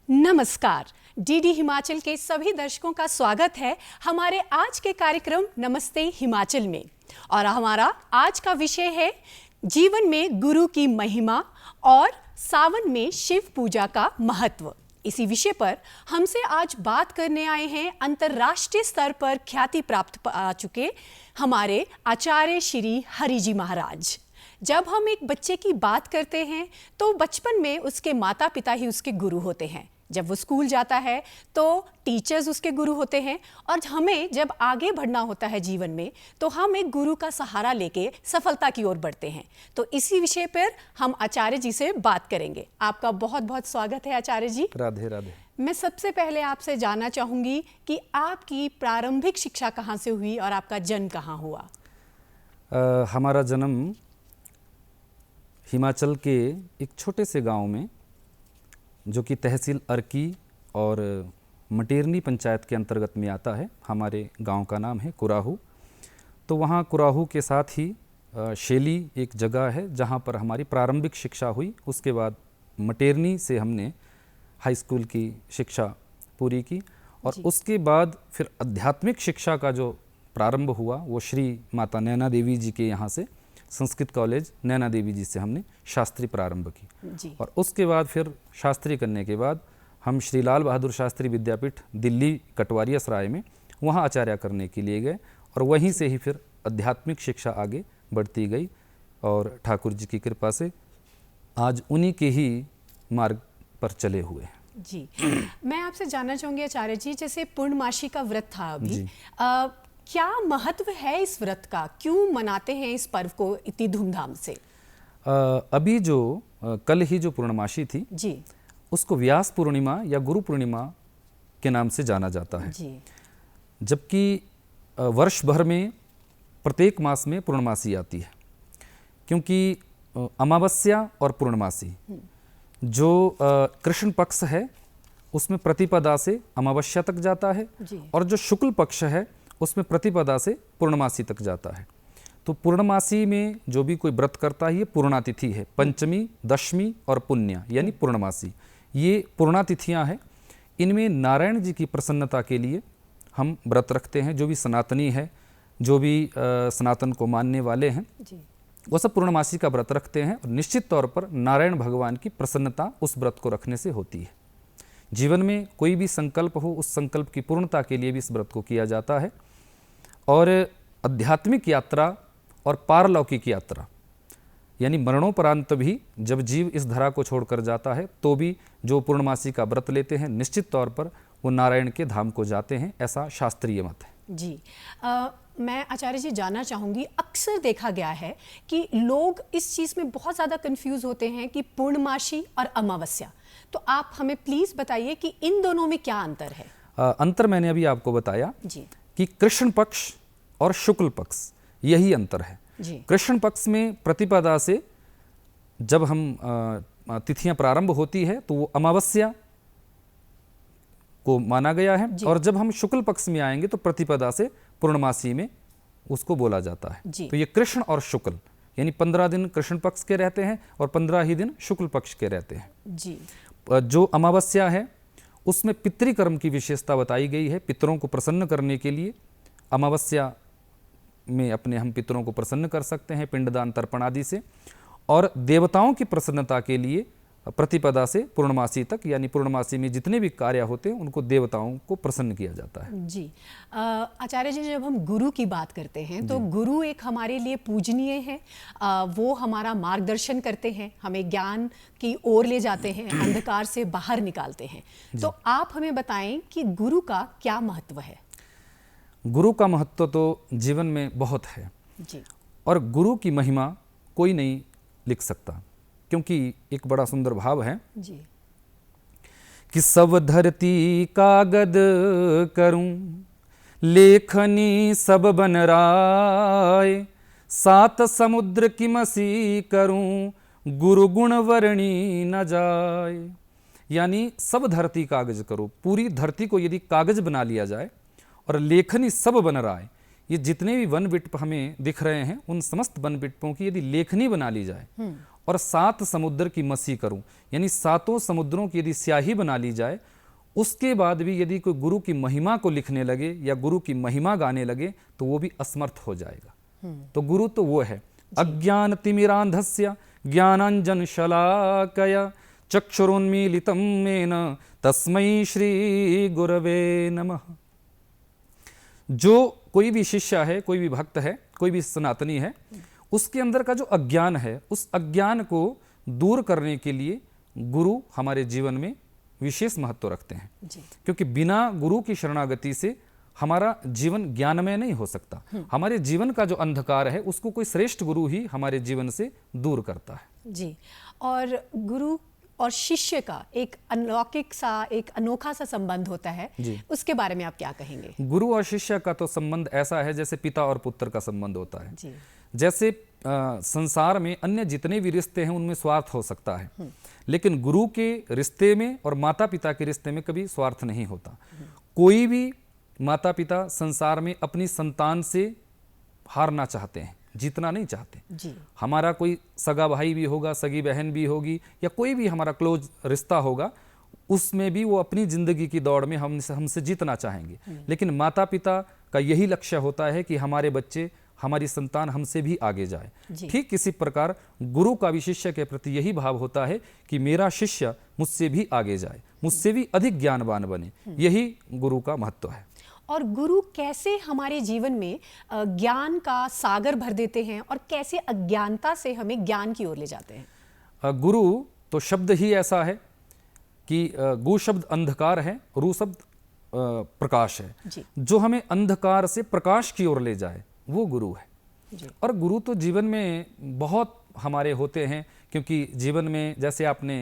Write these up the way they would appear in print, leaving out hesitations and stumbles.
नमस्कार। डीडी हिमाचल के सभी दर्शकों का स्वागत है हमारे आज के कार्यक्रम नमस्ते हिमाचल में। और हमारा आज का विषय है जीवन में गुरु की महिमा और सावन में शिव पूजा का महत्व। इसी विषय पर हमसे आज बात करने आए हैं अंतर्राष्ट्रीय स्तर पर ख्याति प्राप्त पा चुके हमारे आचार्य श्री हरि जी महाराज। जब हम एक बच्चे की बात करते हैं तो बचपन में उसके माता पिता ही उसके गुरु होते हैं। जब वो स्कूल जाता है तो टीचर्स उसके गुरु होते हैं, और हमें जब आगे बढ़ना होता है जीवन में तो हम एक गुरु का सहारा लेके सफलता की ओर बढ़ते हैं। तो इसी विषय पर हम आचार्य जी से बात करेंगे। आपका बहुत बहुत स्वागत है आचार्य जी। राधे राधे। मैं सबसे पहले आपसे जानना चाहूँगी कि आपकी प्रारंभिक शिक्षा कहाँ से हुई और आपका जन्म कहाँ हुआ? हमारा जन्म हिमाचल के एक छोटे से गांव में, जो कि तहसील अर्की और मटेरनी पंचायत के अंतर्गत में आता है। हमारे गांव का नाम है कुराहू। तो वहाँ कुराहू के साथ ही शेली एक जगह है जहाँ पर हमारी प्रारंभिक शिक्षा हुई। उसके बाद मटेरनी से हमने हाई स्कूल की शिक्षा पूरी की, और उसके बाद फिर आध्यात्मिक शिक्षा का जो प्रारंभ हुआ वो श्री माता नैना देवी जी के यहाँ से संस्कृत कॉलेज नैना देवी जी से हमने शास्त्री प्रारंभ की। और उसके बाद फिर शास्त्री करने के बाद हम श्री लाल बहादुर शास्त्री विद्यापीठ दिल्ली कटवारिया सराय में वहाँ आचार्य करने के लिए गए, और वहीं से ही फिर आध्यात्मिक शिक्षा आगे बढ़ती गई। और ठाकुर जी की कृपा से आज उन्हीं के ही मार्ग पर चले हुए हैं। जी, मैं आपसे जानना चाहूँगी आचार्य जी, जैसे पूर्णमासी का व्रत था अभी, क्या महत्व है इस व्रत का? क्यों मनाते हैं इस पर्व को इतनी धूमधाम से? अभी जो कल ही जो पूर्णमासी थी जी, उसको व्यास पूर्णिमा या गुरु पूर्णिमा के नाम से जाना जाता है जी। जबकि वर्ष भर में प्रत्येक मास में पूर्णमासी आती है, क्योंकि अमावस्या और पूर्णमासी जो कृष्ण पक्ष है उसमें प्रतिपदा से अमावस्या तक जाता है, और जो शुक्ल पक्ष है उसमें प्रतिपदा से पूर्णमासी तक जाता है। तो पूर्णमासी में जो भी कोई व्रत करता है ये पूर्णातिथि है। पंचमी, दशमी और पुण्य यानी पूर्णमासी, ये पूर्णातिथियाँ हैं। इनमें नारायण जी की प्रसन्नता के लिए हम व्रत रखते हैं। जो भी सनातनी है, जो भी सनातन को मानने वाले हैं, वो सब पूर्णमासी का व्रत रखते हैं। और निश्चित तौर पर नारायण भगवान की प्रसन्नता उस व्रत को रखने से होती है। जीवन में कोई भी संकल्प हो, उस संकल्प की पूर्णता के लिए भी इस व्रत को किया जाता है। और आध्यात्मिक यात्रा और पारलौकिक यात्रा यानी मरणोपरांत भी जब जीव इस धरा को छोड़कर जाता है तो भी जो पूर्णमासी का व्रत लेते हैं निश्चित तौर पर वो नारायण के धाम को जाते हैं, ऐसा शास्त्रीय मत है। जी, मैं आचार्य जी जानना चाहूँगी, अक्सर देखा गया है कि लोग इस चीज़ में बहुत ज़्यादा कंफ्यूज होते हैं कि पूर्णमासी और अमावस्या, तो आप हमें प्लीज़ बताइए कि इन दोनों में क्या अंतर है? अंतर मैंने अभी आपको बताया जी, कि कृष्ण पक्ष और शुक्ल पक्ष यही अंतर है। कृष्ण पक्ष में प्रतिपदा से जब हम तिथियां प्रारंभ होती है तो वो अमावस्या को माना गया है, और जब हम शुक्ल पक्ष में आएंगे तो प्रतिपदा से पूर्णमासी में उसको बोला जाता है। तो ये कृष्ण और शुक्ल यानी 15 दिन कृष्ण पक्ष के रहते हैं और 15 ही दिन शुक्ल पक्ष के रहते हैं। जी। जो अमावस्या है उसमें पितृकर्म की विशेषता बताई गई है। पितरों को प्रसन्न करने के लिए अमावस्या में अपने हम पितरों को प्रसन्न कर सकते हैं पिंडदान तर्पण आदि से, और देवताओं की प्रसन्नता के लिए प्रतिपदा से पूर्णमासी तक यानी पूर्णमासी में जितने भी कार्य होते हैं उनको देवताओं को प्रसन्न किया जाता है। जी, आचार्य जी, जब हम गुरु की बात करते हैं तो गुरु एक हमारे लिए पूजनीय है। वो हमारा मार्गदर्शन करते हैं, हमें ज्ञान की ओर ले जाते हैं, अंधकार से बाहर निकालते हैं। तो आप हमें बताएं कि गुरु का क्या महत्व है? गुरु का महत्व तो जीवन में बहुत है जी, और गुरु की महिमा कोई नहीं लिख सकता, क्योंकि एक बड़ा सुंदर भाव है जी कि सब धरती कागद करूं, लेखनी सब बन राय, सात समुद्र की मसी करूं, गुरु गुण वर्णी न जाए। यानी सब धरती कागज करो, पूरी धरती को यदि कागज बना लिया जाए, और लेखनी सब बन राय, ये जितने भी वन विट्प हमें दिख रहे हैं उन समस्त वन विट्पों की यदि लेखनी बना ली जाए और 7 समुद्र की मसी करूं, यानी 7 समुद्रों की यदि स्याही बना ली जाए, उसके बाद भी यदि कोई गुरु की महिमा को लिखने लगे या गुरु की महिमा गाने लगे तो वो भी असमर्थ हो जाएगा। तो गुरु तो वो है, अज्ञान तिमिरांधस्य ज्ञानांजन शलाकया चक्षुरुन्मीलितं येन तस्मै श्री गुरवे नमः। जो कोई भी शिष्य है, कोई भी भक्त है, कोई भी सनातनी है, उसके अंदर का जो अज्ञान है, उस अज्ञान को दूर करने के लिए गुरु हमारे जीवन में विशेष महत्व रखते हैं जी। क्योंकि बिना गुरु की शरणागति से हमारा जीवन ज्ञानमय नहीं हो सकता। हमारे जीवन का जो अंधकार है उसको कोई श्रेष्ठ गुरु ही हमारे जीवन से दूर करता है जी। और गुरु और शिष्य का एक अलौकिक सा, एक अनोखा सा संबंध होता है जी। उसके बारे में आप क्या कहेंगे? गुरु और शिष्य का तो संबंध ऐसा है जैसे पिता और पुत्र का संबंध होता है जी। जैसे संसार में अन्य जितने भी रिश्ते हैं उनमें स्वार्थ हो सकता है, लेकिन गुरु के रिश्ते में और माता पिता के रिश्ते में कभी स्वार्थ नहीं होता। कोई भी माता पिता संसार में अपनी संतान से हारना चाहते हैं, जीतना नहीं चाहते। जी। हमारा कोई सगा भाई भी होगा, सगी बहन भी होगी, या कोई भी हमारा क्लोज रिश्ता होगा, उसमें भी वो अपनी जिंदगी की दौड़ में हमसे जीतना चाहेंगे। लेकिन माता पिता का यही लक्ष्य होता है कि हमारे बच्चे, हमारी संतान हमसे भी आगे जाए। ठीक इसी प्रकार गुरु का भी शिष्य के प्रति यही भाव होता है कि मेरा शिष्य मुझसे भी आगे जाए, मुझसे भी अधिक ज्ञानवान बने। यही गुरु का महत्व है। और गुरु कैसे हमारे जीवन में ज्ञान का सागर भर देते हैं और कैसे अज्ञानता से हमें ज्ञान की ओर ले जाते हैं? गुरु तो शब्द ही ऐसा है कि गु शब्द अंधकार है, रू शब्द प्रकाश है। जी। जो हमें अंधकार से प्रकाश की ओर ले जाए वो गुरु है। जी। और गुरु तो जीवन में बहुत हमारे होते हैं, क्योंकि जीवन में जैसे आपने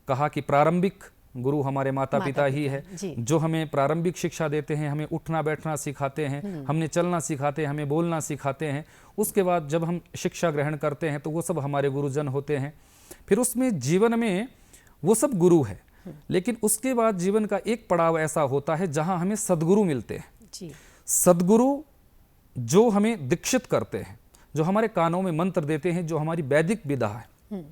कहा कि प्रारंभिक गुरु हमारे माता पिता ही है, जो हमें प्रारंभिक शिक्षा देते हैं, हमें उठना बैठना सिखाते हैं, हमें चलना सिखाते हैं, हमें बोलना सिखाते हैं। उसके बाद जब हम शिक्षा ग्रहण करते हैं तो वो सब हमारे गुरुजन होते हैं। फिर उसमें जीवन में वो सब गुरु है, लेकिन उसके बाद जीवन का एक पड़ाव ऐसा होता है जहां हमें सद्गुरु मिलते हैं। जी। सद्गुरु जो हमें दीक्षित करते हैं, जो हमारे कानों में मंत्र देते हैं, जो हमारी वैदिक विधा है,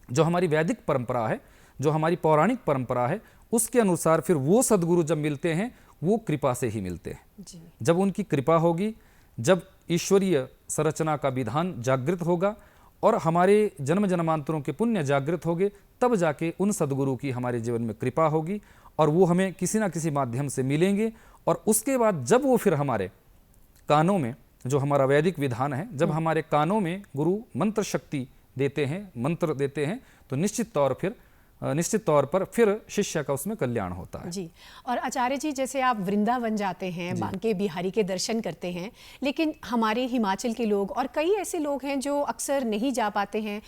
जो हमारी वैदिक परंपरा है, जो हमारी पौराणिक परंपरा है, उसके अनुसार फिर वो सद्गुरु जब मिलते हैं वो कृपा से ही मिलते हैं। जी। जब उनकी कृपा होगी, जब ईश्वरीय संरचना का विधान जागृत होगा और हमारे जन्म जन्मांतरों के पुण्य जागृत होंगे, तब जाके उन सद्गुरु की हमारे जीवन में कृपा होगी और वो हमें किसी ना किसी माध्यम से मिलेंगे। और उसके बाद जब वो फिर हमारे कानों में, जो हमारा वैदिक विधान है, जब हमारे कानों में गुरु मंत्र शक्ति देते हैं, मंत्र देते हैं, तो निश्चित तौर पर फिर शिष्य का उसमें कल्याण होता है। जी। और आचार्य जी, जैसे आप वृंदावन जाते हैं, बांके बिहारी के दर्शन करते हैं, लेकिन हमारे हिमाचल के लोग और कई ऐसे लोग हैं जो अक्सर नहीं जा पाते हैं।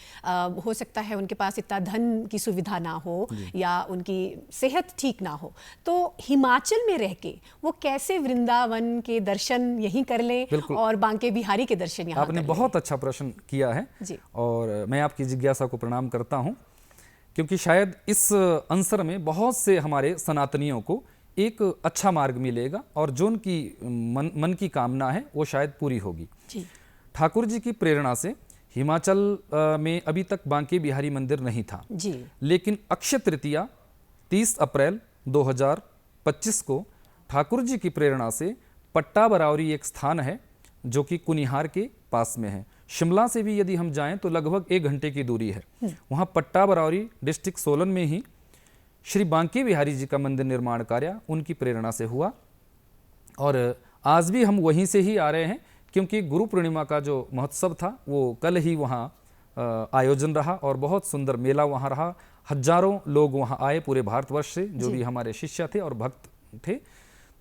हो सकता है उनके पास इतना धन की सुविधा ना हो या उनकी सेहत ठीक ना हो, तो हिमाचल में रह के वो कैसे वृंदावन के दर्शन यहीं कर लें और बांके बिहारी के दर्शन यहाँ? आपने बहुत अच्छा प्रश्न किया है जी। और मैं आपकी जिज्ञासा को प्रणाम करता हूँ, क्योंकि शायद इस अवसर में बहुत से हमारे सनातनियों को एक अच्छा मार्ग मिलेगा और जो उनकी मन की कामना है वो शायद पूरी होगी। जी। ठाकुर जी की प्रेरणा से हिमाचल में अभी तक बांके बिहारी मंदिर नहीं था। जी। लेकिन अक्षय तृतीया 30 अप्रैल 2025 को ठाकुर जी की प्रेरणा से पट्टा बरावरी एक स्थान है जो कि कुनिहार के पास में है। शिमला से भी यदि हम जाएं तो लगभग 1 घंटे की दूरी है। वहाँ पट्टा बरावरी डिस्ट्रिक्ट सोलन में ही श्री बांके बिहारी जी का मंदिर निर्माण कार्य उनकी प्रेरणा से हुआ और आज भी हम वहीं से ही आ रहे हैं, क्योंकि गुरु पूर्णिमा का जो महोत्सव था वो कल ही वहाँ आयोजन रहा और बहुत सुंदर मेला वहाँ रहा। हजारों लोग वहाँ आए पूरे भारतवर्ष से, जो भी हमारे शिष्य थे और भक्त थे।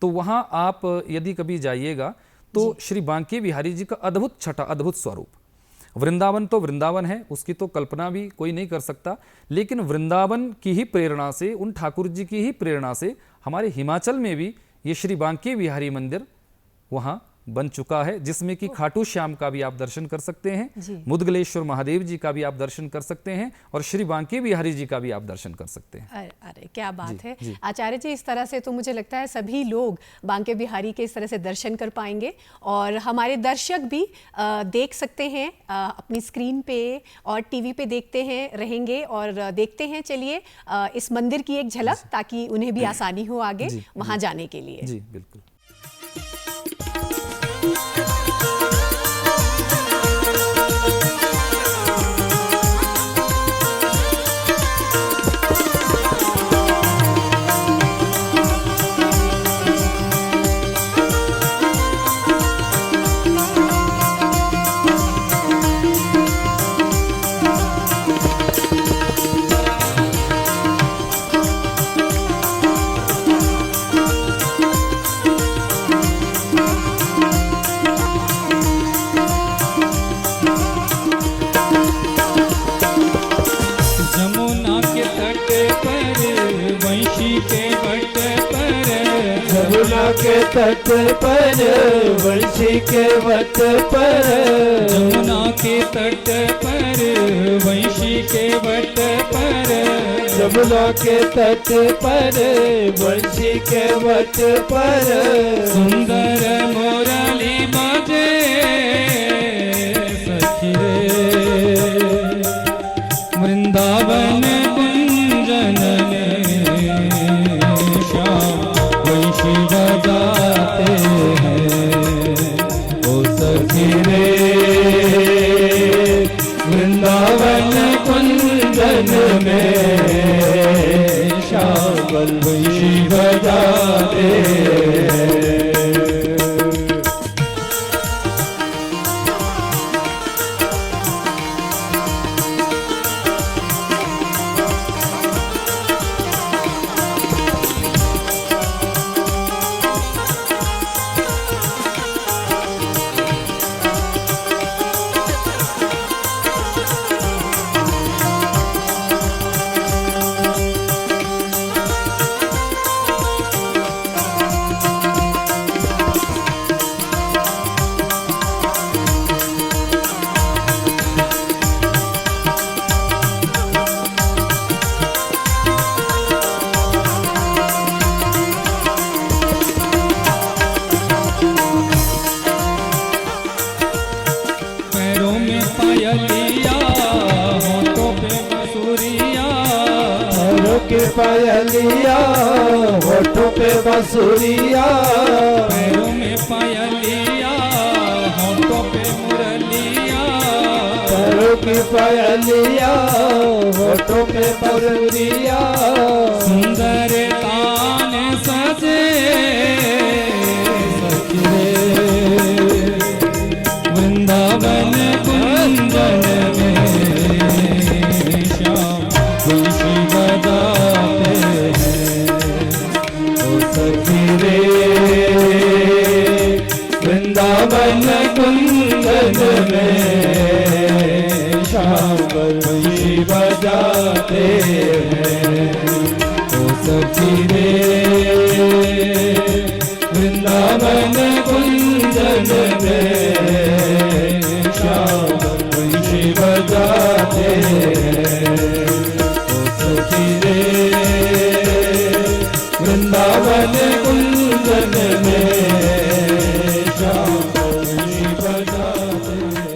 तो वहाँ आप यदि कभी जाइएगा तो श्री बांके बिहारी जी का अद्भुत छटा, अद्भुत स्वरूप। वृंदावन तो वृंदावन है, उसकी तो कल्पना भी कोई नहीं कर सकता, लेकिन वृंदावन की ही प्रेरणा से, उन ठाकुर जी की ही प्रेरणा से हमारे हिमाचल में भी ये श्री बांके बिहारी मंदिर वहाँ बन चुका है, जिसमें कि खाटू श्याम का भी आप दर्शन कर सकते जी। हैं, मुदगलेश्वर महादेव जी का भी आप दर्शन कर सकते हैं और श्री बांके बिहारी जी का भी आप दर्शन कर सकते हैं। अरे क्या बात है जी। आचार्य जी, इस तरह से तो मुझे लगता है सभी लोग बांके बिहारी के इस तरह से दर्शन कर पाएंगे और हमारे दर्शक भी देख सकते हैं अपनी स्क्रीन पे और टीवी पे देखते हैं रहेंगे और देखते हैं। चलिए इस मंदिर की एक झलक, ताकि उन्हें भी आसानी हो आगे वहां जाने के लिए। जी बिल्कुल। जमुना के तट पर वंशी के वट पर, जमुना के तट पर वंशी के वट पर, जमुना के तट पर वंशी के वट पर, जमुना के तट पर वंशी के वट पर, सुंदर मुरली बजे सखी रे, वृंदावन कुंजन में श्याम वंशी बजाते हैं। ओ सखी रे, वृंदावन कुंजन में श्याम वंशी बजाते हैं। पैरों में पायलिया, होठों पे बसुरिया, पैरों के पायलिया, होठों पे बांसुरिया, पैरों में पायलिया, होठों पे मुरलिया, पैरों की पायलिया, होठों पे बांसुरिया, सुंदर तान सजे सखी रे, वृंदावन कुंजन में श्याम वंशी बजाते हैं। ओ सखी रे, वृंदावन कुंजन में श्याम वंशी बजाते हैं। ओ सखी रे, वृंदावन कुंजन में श्याम वंशी बजाते हैं। ओ सखी रे, वृंदावन कुंजन में श्याम वंशी बजाते हैं।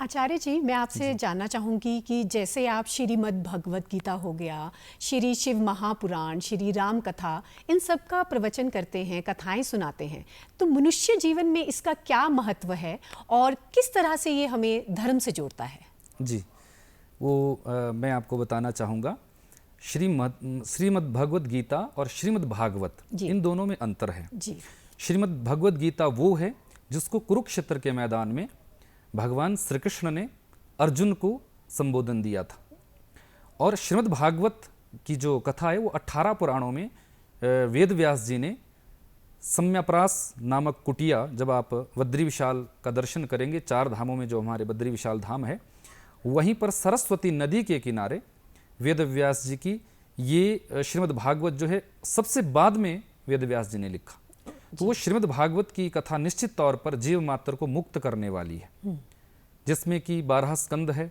आचार्य जी, मैं आपसे जानना चाहूँगी कि जैसे आप श्रीमद् भगवत गीता हो गया, श्री शिव महापुराण, श्री राम कथा, इन सब का प्रवचन करते हैं, कथाएं सुनाते हैं, तो मनुष्य जीवन में इसका क्या महत्व है और किस तरह से ये हमें धर्म से जोड़ता है? जी, वो मैं आपको बताना चाहूँगा। श्रीमद् भगवत गीता और श्रीमद् भागवत, जी। इन दोनों में अंतर है। जी। श्रीमद् भगवत गीता वो है जिसको कुरुक्षेत्र के मैदान में भगवान श्री कृष्ण ने अर्जुन को संबोधन दिया था, और श्रीमद् भागवत की जो कथा है वो 18 पुराणों में वेद व्यास जी ने सम्याप्रास नामक कुटिया, जब आप बद्री विशाल का दर्शन करेंगे, 4 धामों में जो हमारे बद्री विशाल धाम है, वहीं पर सरस्वती नदी के किनारे वेद व्यास जी की ये श्रीमद् भागवत जो है सबसे बाद में वेद व्यास जी ने लिखा। तो वो श्रीमद् भागवत की कथा निश्चित तौर पर जीव मात्र को मुक्त करने वाली है, जिसमें कि 12 स्कंद है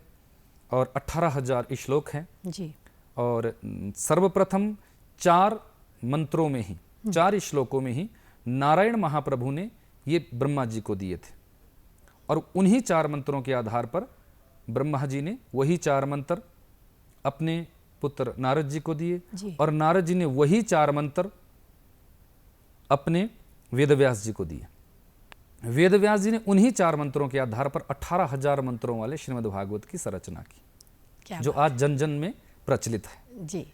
और 18,000 श्लोक हैं। जी। और सर्वप्रथम 4 मंत्रों में ही, 4 श्लोकों में ही नारायण महाप्रभु ने ये ब्रह्मा जी को दिए थे, और उन्हीं 4 मंत्रों के आधार पर ब्रह्मा जी ने वही 4 मंत्र अपने पुत्र नारद जी को दिए, और नारद जी ने वही 4 मंत्र अपने वेदव्यास जी को दिए। वेदव्यास जी ने उन्हीं 4 मंत्रों के आधार पर 18,000 मंत्रों वाले श्रीमद् भागवत की संरचना की, जो आज जन जन में प्रचलित है। जी।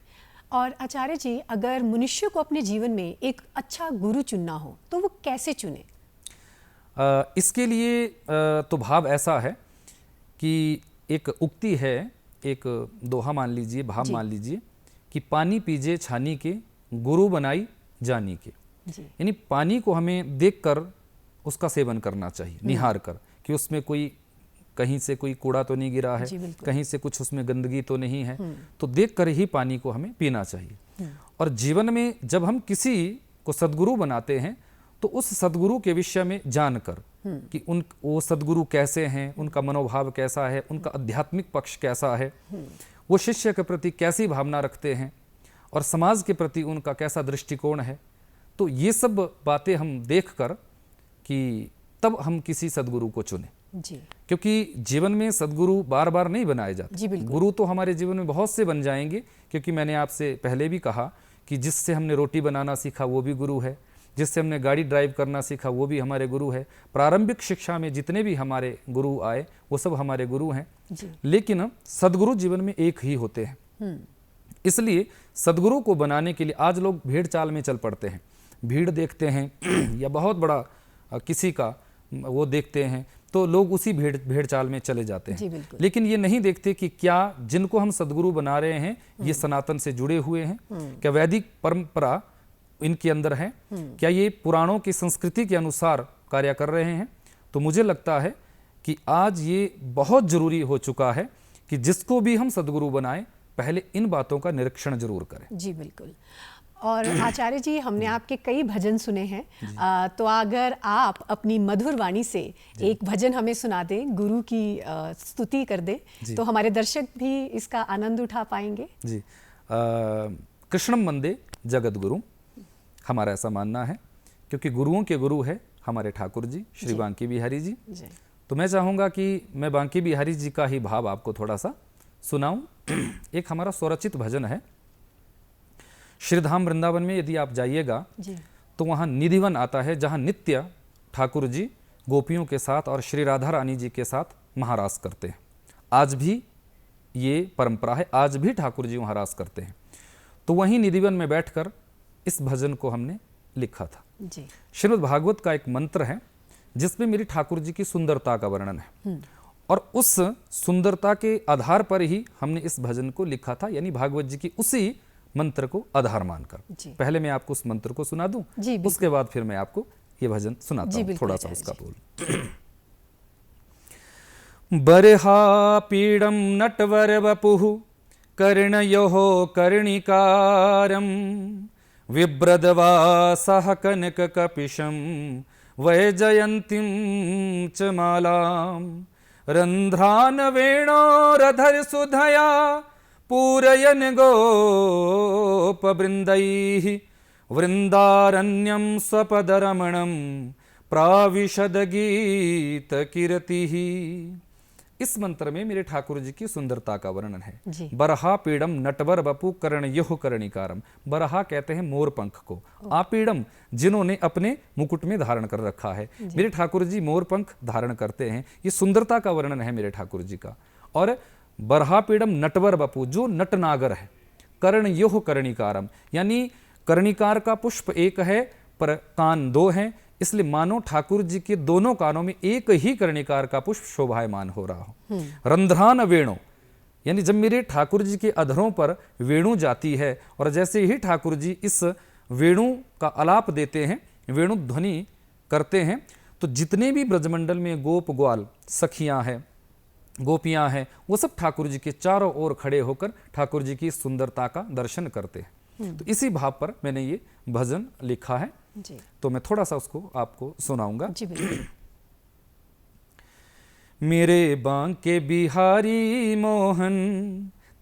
और आचार्य जी, अगर मनुष्य को अपने जीवन में एक अच्छा गुरु चुनना हो तो वो कैसे चुने? इसके लिए तो भाव ऐसा है कि एक उक्ति है, एक दोहा मान लीजिए, भाव मान लीजिए कि पानी पीजे छानी के, गुरु बनाई जानी के। यानी पानी को हमें देखकर उसका सेवन करना चाहिए, निहार कर, कि उसमें कोई कहीं से कोई कूड़ा तो नहीं गिरा है, कहीं से कुछ उसमें गंदगी तो नहीं है, तो देखकर ही पानी को हमें पीना चाहिए। और जीवन में जब हम किसी को सद्गुरु बनाते हैं तो उस सद्गुरु के विषय में जानकर कि वो सद्गुरु कैसे हैं, उनका मनोभाव कैसा है, उनका आध्यात्मिक पक्ष कैसा है, वो शिष्य के प्रति कैसी भावना रखते हैं, और समाज के प्रति उनका कैसा दृष्टिकोण है, तो ये सब बातें हम देखकर कि तब हम किसी सद्गुरु को चुनें। जी। क्योंकि जीवन में सद्गुरु बार बार नहीं बनाए जाते। गुरु तो हमारे जीवन में बहुत से बन जाएंगे, क्योंकि मैंने आपसे पहले भी कहा कि जिससे हमने रोटी बनाना सीखा वो भी गुरु है, जिससे हमने गाड़ी ड्राइव करना सीखा वो भी हमारे गुरु है। प्रारंभिक शिक्षा में जितने भी हमारे गुरु आए वो सब हमारे गुरु हैं, लेकिन सद्गुरु जीवन में एक ही होते हैं। इसलिए सद्गुरु को बनाने के लिए आज लोग भेड़ चाल में चल पड़ते हैं, भीड़ देखते हैं या बहुत बड़ा किसी का वो देखते हैं तो लोग उसी भेड़ चाल में चले जाते हैं, लेकिन ये नहीं देखते कि क्या जिनको हम सद्गुरु बना रहे हैं ये सनातन से जुड़े हुए हैं, क्या वैदिक परंपरा इनके अंदर है, क्या ये पुराणों की संस्कृति के अनुसार कार्य कर रहे हैं। तो मुझे लगता है कि आज ये बहुत जरूरी हो चुका है कि जिसको भी हम सद्गुरु बनाएं पहले इन बातों का निरीक्षण जरूर करें। जी बिल्कुल। और आचार्य जी, हमने आपके कई भजन सुने हैं, तो अगर आप अपनी मधुर वाणी से एक भजन हमें सुना दें, गुरु की स्तुति कर दें, तो हमारे दर्शक भी इसका आनंद उठा पाएंगे। जी। कृष्णम वंदे जगत गुरु, हमारा ऐसा मानना है, क्योंकि गुरुओं के गुरु है हमारे ठाकुर जी श्री बांके बिहारी जी। तो मैं चाहूँगा कि मैं बांके बिहारी जी का ही भाव आपको थोड़ा सा सुनाऊं। एक हमारा स्वरचित भजन है। श्रीधाम वृंदावन में यदि आप जाइएगा तो वहाँ निधिवन आता है, जहाँ नित्य ठाकुर जी गोपियों के साथ और श्री राधा रानी जी के साथ महारास करते हैं। आज भी ये परंपरा है, आज भी ठाकुर जी वहाँ रास करते हैं। तो वहीं निधिवन में बैठकर इस भजन को हमने लिखा था। श्रीमद् भागवत का एक मंत्र है जिसमें मेरी ठाकुर जी की सुंदरता का वर्णन है, और उस सुंदरता के आधार पर ही हमने इस भजन को लिखा था, यानी भागवत जी की उसी मंत्र को आधार मानकर। पहले मैं आपको उस मंत्र को सुना दूं, उसके बाद फिर मैं आपको ये भजन सुनाता हूं, थोड़ा सा उसका बोल। बरहा पीड़म नटवर वपुः कर्णयोः कर्णिकारं विभ्रदवासः कनक कपिशं वैजयन्तीं च मालां रन्ध्रान् वेणोरधर सुधया पूरयन् गोपवृन्दैः वृन्दारण्यं स्वपदरमणं प्राविशद गीत कीर्तिः। इस मंत्र में मेरे ठाकुर जी की सुंदरता का वर्णन है। बरहा पीड़म नटवर वपु कर्णयोः कर्णिकारम। बरहा कहते हैं मोर पंख को, आपीड़म जिन्होंने अपने मुकुट में धारण कर रखा है। मेरे ठाकुर जी मोर पंख धारण करते हैं, ये सुंदरता का वर्णन है मेरे ठाकुर जी का। और बरहा पीड़म नटवर वपु, जो नटनागर है, कर्णयोः कर्णिकारम, यानी कर्णिकार का पुष्प एक है पर कान दो हैं, इसलिए मानो ठाकुर जी के दोनों कानों में एक ही कर्णिकार का पुष्प शोभायमान हो रहा हो। रंध्रान वेणु, यानी जब मेरे ठाकुर जी के अधरों पर वेणु जाती है और जैसे ही ठाकुर जी इस वेणु का आलाप देते हैं, वेणु ध्वनि करते हैं, तो जितने भी ब्रजमंडल में गोप ग्वाल सखियां हैं, गोपियां हैं, वो सब ठाकुर जी के चारों ओर खड़े होकर ठाकुर जी की सुंदरता का दर्शन करते हैं। तो इसी भाव पर मैंने ये भजन लिखा है। जी तो मैं थोड़ा सा उसको आपको सुनाऊंगा। जी बिल्कुल। मेरे बांके बिहारी मोहन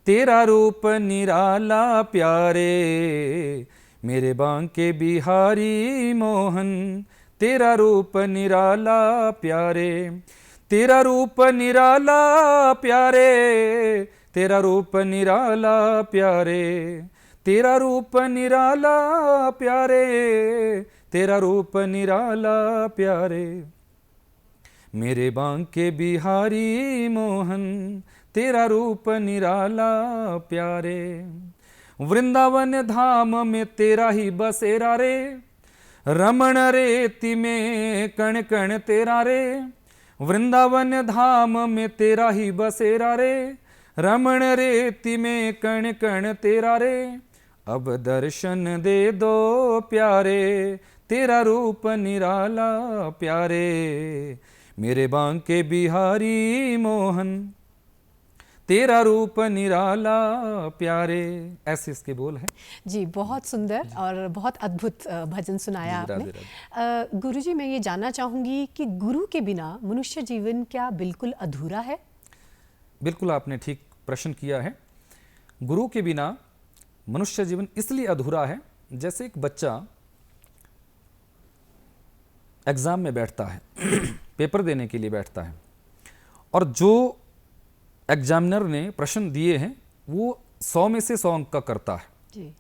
तेरा रूप निराला प्यारे, मेरे बांके बिहारी मोहन तेरा रूप निराला प्यारे, तेरा रूप निराला प्यारे, तेरा रूप निराला प्यारे, तेरा रूप निराला प्यारे, तेरा रूप निराला प्यारे, मेरे बांके बिहारी मोहन तेरा रूप निराला प्यारे, वृंदावन धाम में तेरा ही बसेरा रे, रमण रेति में कण कण तेरा रे, वृंदावन धाम में तेरा ही बसेरा रे, रमण रेति में कण कण तेरा रे, अब दर्शन दे दो प्यारे, तेरा रूप निराला प्यारे, मेरे बांके बिहारी मोहन तेरा रूप निराला प्यारे। ऐसे इसके बोल हैं। जी बहुत सुंदर और बहुत अद्भुत भजन सुनाया जी, आपने। राधे गुरुजी मैं ये जानना चाहूँगी कि गुरु के बिना मनुष्य जीवन क्या बिल्कुल अधूरा है? बिल्कुल आपने ठीक प्रश्न किया है। गुरु के बिना मनुष्य जीवन इसलिए अधूरा है, जैसे एक बच्चा एग्जाम में बैठता है पेपर देने के लिए बैठता है, और जो एग्जामिनर ने प्रश्न दिए हैं वो 100 में से 100 अंक का करता है, जी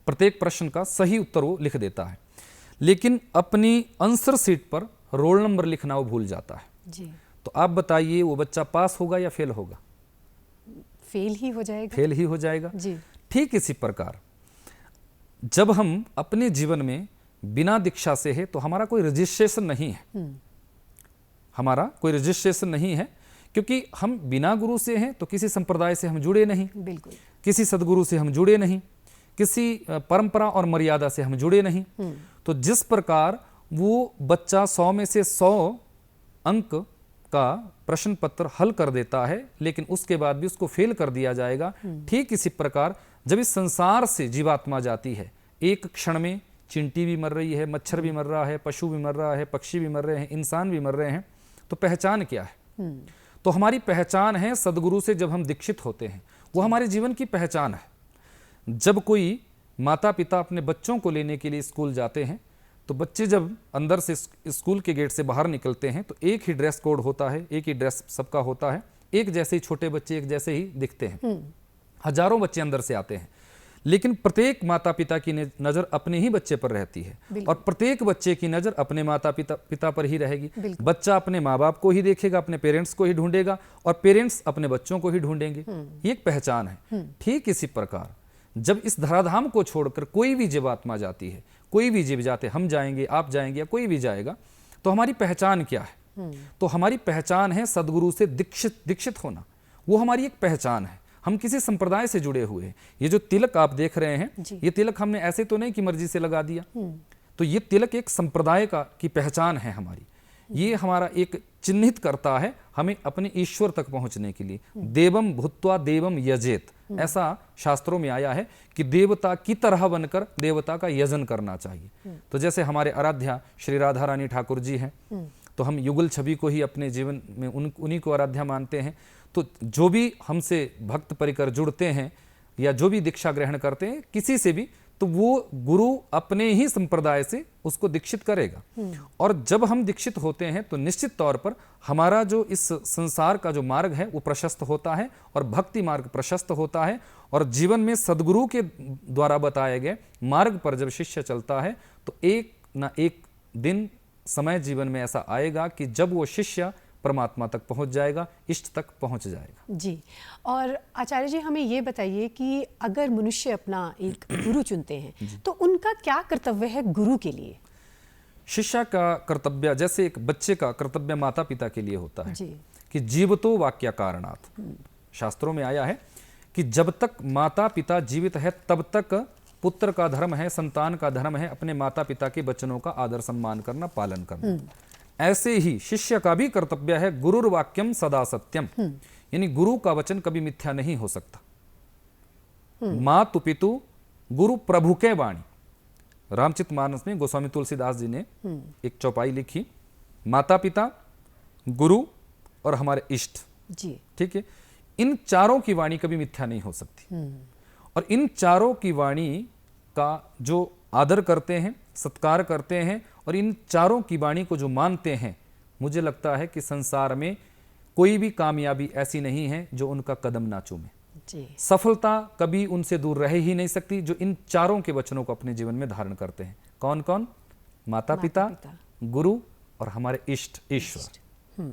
प्रत्येक प्रश्न का सही उत्तर वो लिख देता है, लेकिन अपनी आंसर शीट पर रोल नंबर लिखना वो भूल जाता है। जी तो आप बताइए वो बच्चा पास होगा या फेल होगा? फेल ही हो जाएगा। फेल ही हो जाएगा। जी ठीक इसी प्रकार जब हम अपने जीवन में बिना दीक्षा से है तो हमारा कोई रजिस्ट्रेशन नहीं है, हमारा कोई रजिस्ट्रेशन नहीं है, क्योंकि हम बिना गुरु से हैं तो किसी संप्रदाय से हम जुड़े नहीं, बिल्कुल। किसी सदगुरु से हम जुड़े नहीं, किसी परंपरा और मर्यादा से हम जुड़े नहीं। तो जिस प्रकार वो बच्चा 100 में से 100 अंक का प्रश्न पत्र हल कर देता है, लेकिन उसके बाद भी उसको फेल कर दिया जाएगा, ठीक इसी प्रकार जब इस संसार से जीवात्मा जाती है, एक क्षण में चींटी भी मर रही है, मच्छर भी मर रहा है, पशु भी मर रहा है, पक्षी भी मर रहे हैं, इंसान भी मर रहे हैं, तो पहचान क्या है? तो हमारी पहचान है सदगुरु से जब हम दीक्षित होते हैं, वो हमारे जीवन की पहचान है। जब कोई माता पिता अपने बच्चों को लेने के लिए स्कूल जाते हैं, तो बच्चे जब अंदर से स्कूल के गेट से बाहर निकलते हैं तो एक ही ड्रेस कोड होता है, एक ही ड्रेस सबका होता है, एक जैसे ही छोटे बच्चे एक जैसे ही दिखते हैं, हजारों बच्चे अंदर से आते हैं, लेकिन प्रत्येक माता पिता की नज़र अपने ही बच्चे पर रहती है और प्रत्येक बच्चे की नज़र अपने माता पिता पर ही रहेगी। बच्चा अपने माँ बाप को ही देखेगा, अपने पेरेंट्स को ही ढूंढेगा और पेरेंट्स अपने बच्चों को ही ढूंढेंगे। ये एक पहचान है। ठीक इसी प्रकार जब इस धराधाम को छोड़कर कोई भी जीवात्मा जाती है, कोई भी जीव जाते, हम जाएंगे, आप जाएंगे या कोई भी जाएगा, तो हमारी पहचान क्या है? तो हमारी पहचान है सदगुरु से दीक्षित होना। वो हमारी एक पहचान है। हम किसी संप्रदाय से जुड़े हुए हैं। ये जो तिलक आप देख रहे हैं, ये तिलक हमने ऐसे तो नहीं कि मर्जी से लगा दिया, तो ये तिलक एक संप्रदाय की पहचान है हमारी। ये हमारा एक चिन्हित करता है हमें अपने ईश्वर तक पहुंचने के लिए। देवम भूत्वा देवम यजेत, ऐसा शास्त्रों में आया है कि देवता की तरह बनकर देवता का यजन करना चाहिए। तो जैसे हमारे आराध्या श्री राधा रानी ठाकुर जी हैं, तो हम युगल छवि को ही अपने जीवन में उन्हीं को आराध्या मानते हैं। तो जो भी हमसे भक्त परिकर जुड़ते हैं या जो भी दीक्षा ग्रहण करते हैं किसी से भी, तो वो गुरु अपने ही संप्रदाय से उसको दीक्षित करेगा। और जब हम दीक्षित होते हैं तो निश्चित तौर पर हमारा जो इस संसार का जो मार्ग है वो प्रशस्त होता है और भक्ति मार्ग प्रशस्त होता है। और जीवन में सदगुरु के द्वारा बताए गए मार्ग पर जब शिष्य चलता है तो एक ना एक दिन समय जीवन में ऐसा आएगा कि जब वो शिष्य परमात्मा तक पहुंच जाएगा, इष्ट तक पहुंच जाएगा। जी। और आचार्य जी हमें ये बताइए कि अगर मनुष्य अपना एक गुरु चुनते हैं तो उनका क्या कर्तव्य है गुरु के लिए? शिष्य का कर्तव्य जैसे एक बच्चे का कर्तव्य माता पिता के लिए होता है जी। कि जीवतो वाक्य कारणात्, शास्त्रों में आया है कि जब तक माता पिता जीवित है तब तक पुत्र का धर्म है, संतान का धर्म है अपने माता पिता के वचनों का आदर सम्मान करना, पालन करना। ऐसे ही शिष्य का भी कर्तव्य है गुरुर वाक्यम सदा सत्यम, यानी गुरु का वचन कभी मिथ्या नहीं हो सकता। मातु पितु गुरु प्रभु के वाणी, रामचरितमानस में गोस्वामी तुलसीदास जी ने एक चौपाई लिखी, माता पिता, गुरु और हमारे इष्ट। जी। ठीक है, इन चारों की वाणी कभी मिथ्या नहीं हो सकती, और इन चारों की वाणी का जो आदर करते हैं, सत्कार करते हैं, और इन चारों की वाणी को जो मानते हैं, मुझे लगता है कि संसार में कोई भी कामयाबी ऐसी नहीं है जो उनका कदम ना चूमे। जी। सफलता कभी उनसे दूर रह ही नहीं सकती जो इन चारों के वचनों को अपने जीवन में धारण करते हैं। कौन कौन? माता पिता, गुरु और हमारे इष्ट ईश्वर।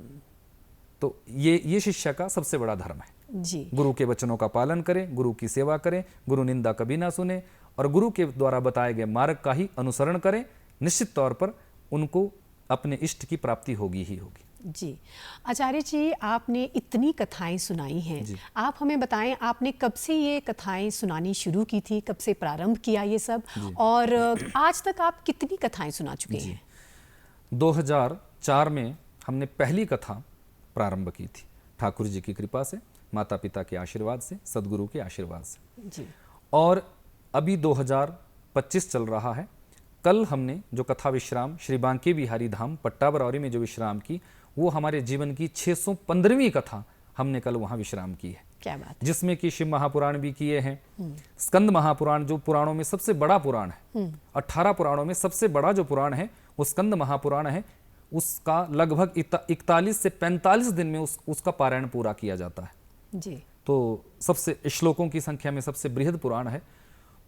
तो ये शिष्य का सबसे बड़ा धर्म है। जी। गुरु के वचनों का पालन करें, गुरु की सेवा करें, गुरु निंदा कभी ना सुने, और गुरु के द्वारा बताए गए मार्ग का ही अनुसरण करें। निश्चित तौर पर उनको अपने इष्ट की प्राप्ति होगी ही होगी। जी। आचार्य जी, आपने इतनी कथाएं सुनाई हैं, आप हमें बताएं आपने कब से ये कथाएं सुनानी शुरू की थी, कब से प्रारंभ किया ये सब, और आज तक आप कितनी कथाएं सुना चुके हैं? 2004 में हमने पहली कथा प्रारंभ की थी, ठाकुर जी की कृपा से, माता पिता के आशीर्वाद से, सदगुरु के आशीर्वाद से। जी। और अभी 2025 चल रहा है। कल हमने जो कथा विश्राम श्री बांके बिहारी धाम पट्टा बरौरी में जो विश्राम की, वो हमारे जीवन की 615वीं कथा हमने कल वहाँ विश्राम की है। क्या बात है। जिसमें कि शिव महापुराण भी किए हैं, स्कंद महापुराण जो पुराणों में सबसे बड़ा पुराण है, 18 पुराणों में सबसे बड़ा जो पुराण है वो स्कंद महापुराण है। उसका लगभग 41 से 45 दिन में उसका पारायण पूरा किया जाता है। जी। तो सबसे श्लोकों की संख्या में सबसे बृहद पुराण है।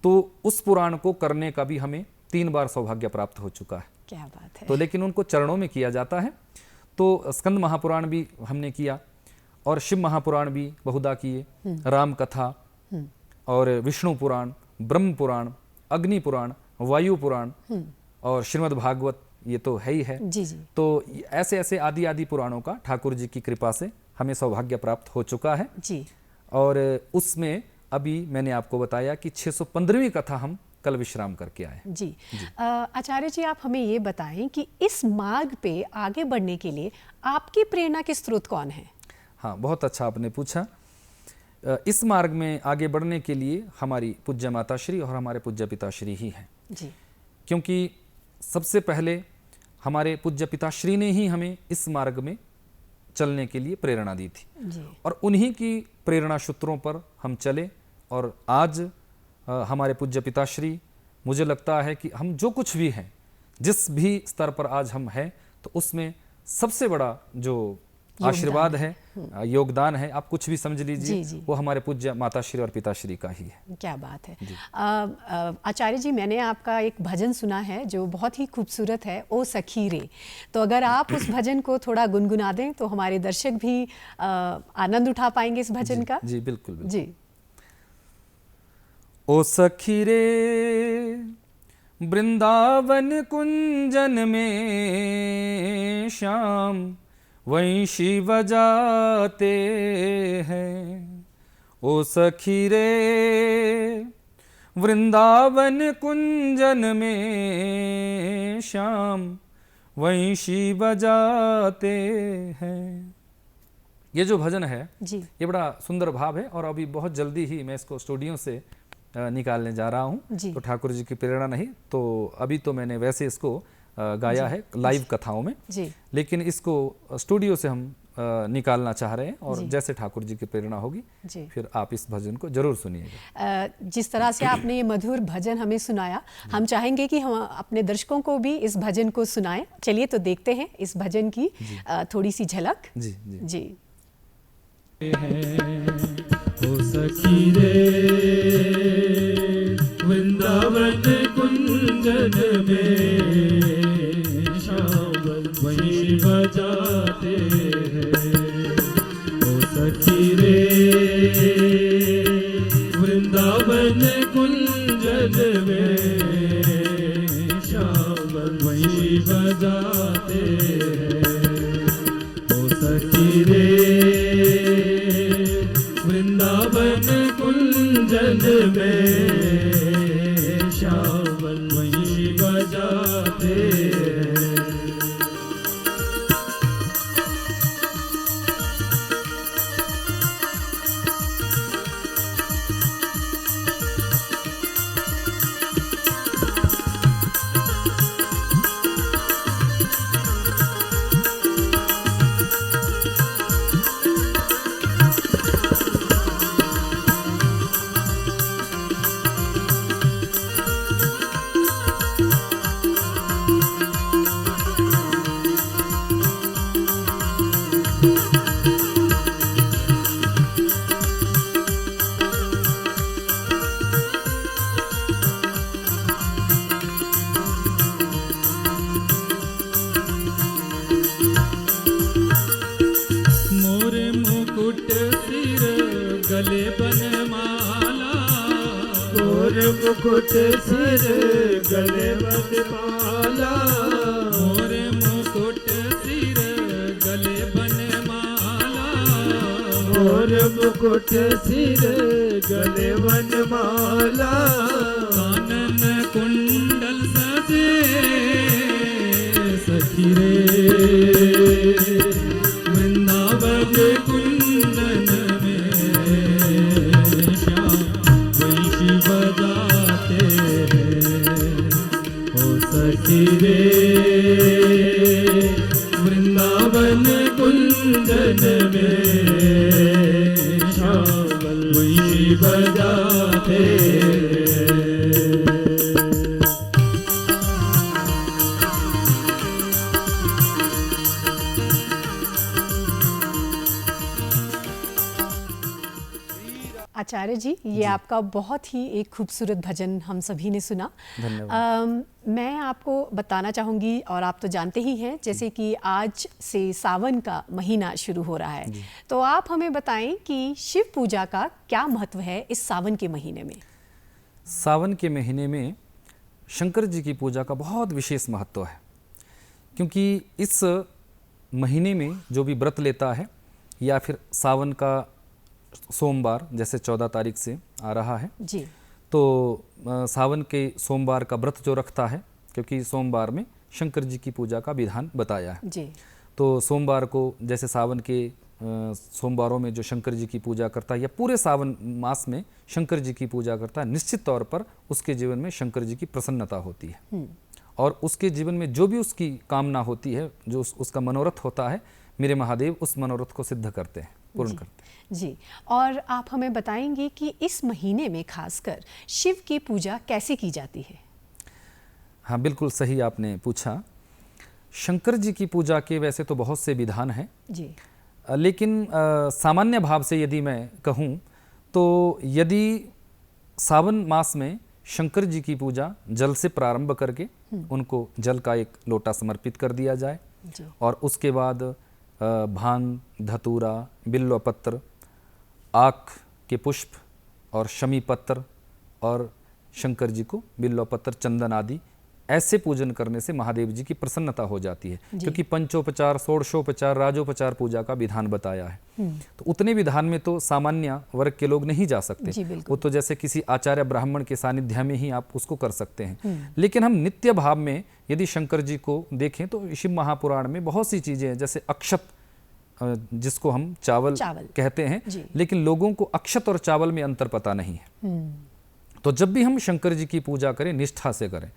तो उस पुराण को करने का भी हमें 3 बार सौभाग्य प्राप्त हो चुका है। क्या बात है। तो लेकिन उनको चरणों में किया जाता है। तो स्कंद महापुराण भी हमने किया, और शिव महापुराण भी बहुधा किए, राम कथा और विष्णु पुराण, ब्रह्म पुराण, अग्नि पुराण, वायु पुराण और श्रीमद् भागवत, ये तो है ही है। जी जी। तो ऐसे ऐसे आदि आदि पुराणों का ठाकुर जी की कृपा से हमें सौभाग्य प्राप्त हो चुका है। जी। और उसमें अभी मैंने आपको बताया कि 615वीं कथा हम कल विश्राम करके आए। जी। आचार्य जी, आप हमें ये बताएं कि इस मार्ग पे आगे बढ़ने के लिए आपकी प्रेरणा के स्रोत कौन है? हाँ, बहुत अच्छा आपने पूछा। इस मार्ग में आगे बढ़ने के लिए हमारी पूज्य माताश्री और हमारे पूज्य पिताश्री ही हैं। जी। क्योंकि सबसे पहले हमारे पूज्य पिताश्री ने ही हमें इस मार्ग में चलने के लिए प्रेरणा दी थी। जी। और उन्हीं की प्रेरणा सूत्रों पर हम चले, और आज हमारे पूज्य पिताश्री, मुझे लगता है कि हम जो कुछ भी हैं, जिस भी स्तर पर आज हम हैं, तो उसमें सबसे बड़ा जो आशीर्वाद है, योगदान है, आप कुछ भी समझ लीजिए, वो हमारे पूज्य माताश्री और पिताश्री का ही है। क्या बात है। आचार्य जी, मैंने आपका एक भजन सुना है जो बहुत ही खूबसूरत है, ओ सखी रे। तो अगर आप उस भजन को थोड़ा गुनगुना दें तो हमारे दर्शक भी आनंद उठा पाएंगे इस भजन का। जी बिल्कुल, बिल्कुल। जी। ओ सखी रे वृंदावन कुंजन में श्याम वंशी बजाते हैं। ओ सखी रे वृंदावन कुंजन में श्याम वंशी बजाते हैं। ये जो भजन है जी, ये बड़ा सुंदर भाव है, और अभी बहुत जल्दी ही मैं इसको स्टूडियो से निकालने जा रहा हूँ। तो ठाकुर जी की प्रेरणा नहीं, तो अभी तो मैंने वैसे इसको गाया है लाइव कथाओं में, लेकिन इसको स्टूडियो से हम निकालना चाह रहे हैं, और जैसे ठाकुर जी की प्रेरणा होगी फिर आप इस भजन को जरूर सुनिएगा। जिस तरह से आपने ये मधुर भजन हमें सुनाया, हम चाहेंगे कि हम अपने दर्शकों को भी इस भजन को सुनाएं। चलिए तो देखते हैं इस भजन की थोड़ी सी झलक। जी जी जी। ओ सखी रे वृंदावन कुंजन में श्याम वहीं बजाते हैं। ओ सखी रे वृंदावन कुंजन में श्याम वहीं बजाते हैं। ओ सखी रे वृंदावन कुंजन में श्यामल वहीं बजाते हैं। मुकुट सिर गले बनमाला मोर मुकुट सिर गले बनमाला मोर मुकुट सिर गले बनमाला कानन कुंडल सजे सखी रे वृंदावन कुंदन में श्याम वंशी बजाते हैं ओ सखी रे वृंदावन कुंदन में श्यामल वंशी बजाते आचार्य जी, ये आपका बहुत ही एक खूबसूरत भजन हम सभी ने सुना। धन्यवाद। मैं आपको बताना चाहूँगी, और आप तो जानते ही हैं, जैसे कि आज से सावन का महीना शुरू हो रहा है, तो आप हमें बताएं कि शिव पूजा का क्या महत्व है इस सावन के महीने में। सावन के महीने में शंकर जी की पूजा का बहुत विशेष महत्व है, क्योंकि इस महीने में जो भी व्रत लेता है या फिर सावन का सोमवार जैसे 14 तारीख से आ रहा है जी, तो सावन के सोमवार का व्रत जो रखता है, क्योंकि सोमवार में शंकर जी की पूजा का विधान बताया है, जी, तो सोमवार को जैसे सावन के सोमवारों में जो शंकर जी की पूजा करता है या पूरे सावन मास में शंकर जी की पूजा करता है, निश्चित तौर पर उसके जीवन में शंकर जी की प्रसन्नता होती है और उसके जीवन में जो भी उसकी कामना होती है, जो उसका मनोरथ होता है, मेरे महादेव उस मनोरथ को सिद्ध करते हैं, पूर्ण करते हैं। जी, और आप हमें बताएंगे कि इस महीने में खासकर शिव की पूजा कैसे की जाती है। हाँ, बिल्कुल सही आपने पूछा। शंकर जी की पूजा के वैसे तो बहुत से विधान हैं जी, लेकिन सामान्य भाव से यदि मैं कहूँ तो यदि सावन मास में शंकर जी की पूजा जल से प्रारंभ करके उनको जल का एक लोटा समर्पित कर दिया जाए जी, और उसके बाद भांग, धतूरा, बिल्वपत्र, आक के पुष्प और शमी पत्र और शंकर जी को बिल्वपत्र, चंदन आदि ऐसे पूजन करने से महादेव जी की प्रसन्नता हो जाती है, क्योंकि पंचोपचार, षोडशोपचार, राजोपचार पूजा का विधान बताया है। तो उतने विधान में तो सामान्य वर्ग के लोग नहीं जा सकते, जी, बिल्कुल। वो तो जैसे किसी आचार्य ब्राह्मण के सानिध्य में ही आप उसको कर सकते हैं। लेकिन हम नित्य भाव में यदि शंकर जी को देखें तो शिव महापुराण में बहुत सी चीजें हैं, जैसे अक्षत जिसको हम चावल कहते हैं, लेकिन लोगों को अक्षत और चावल में अंतर पता नहीं है। तो जब भी हम शंकर जी की पूजा करें निष्ठा से करें,